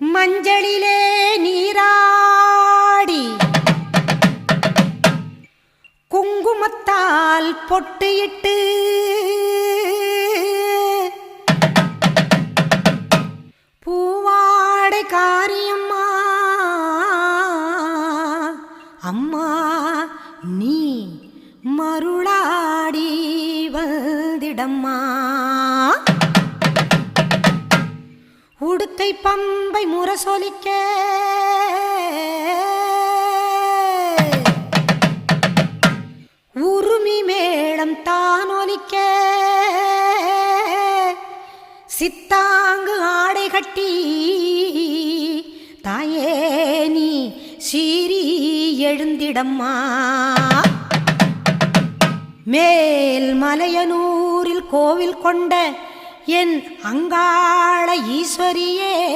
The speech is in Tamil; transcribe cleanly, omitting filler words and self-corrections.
மஞ்சளிலே நீராடி குங்குமத்தால் பொட்டியிட்டு பூவாடை காரியம்மா அம்மா நீ மருளாடி வந்திடம்மா. உடுக்கை பம்பை முரசொலிக்க உருமி மேளம் தானொலிக்க சித்தாங்கு ஆடை கட்டி தாயே நீ சீறி எழுந்திடம்மா. மேல் மலையனூரில் கோவில் கொண்ட என் அங்காள ஈஸ்வரியே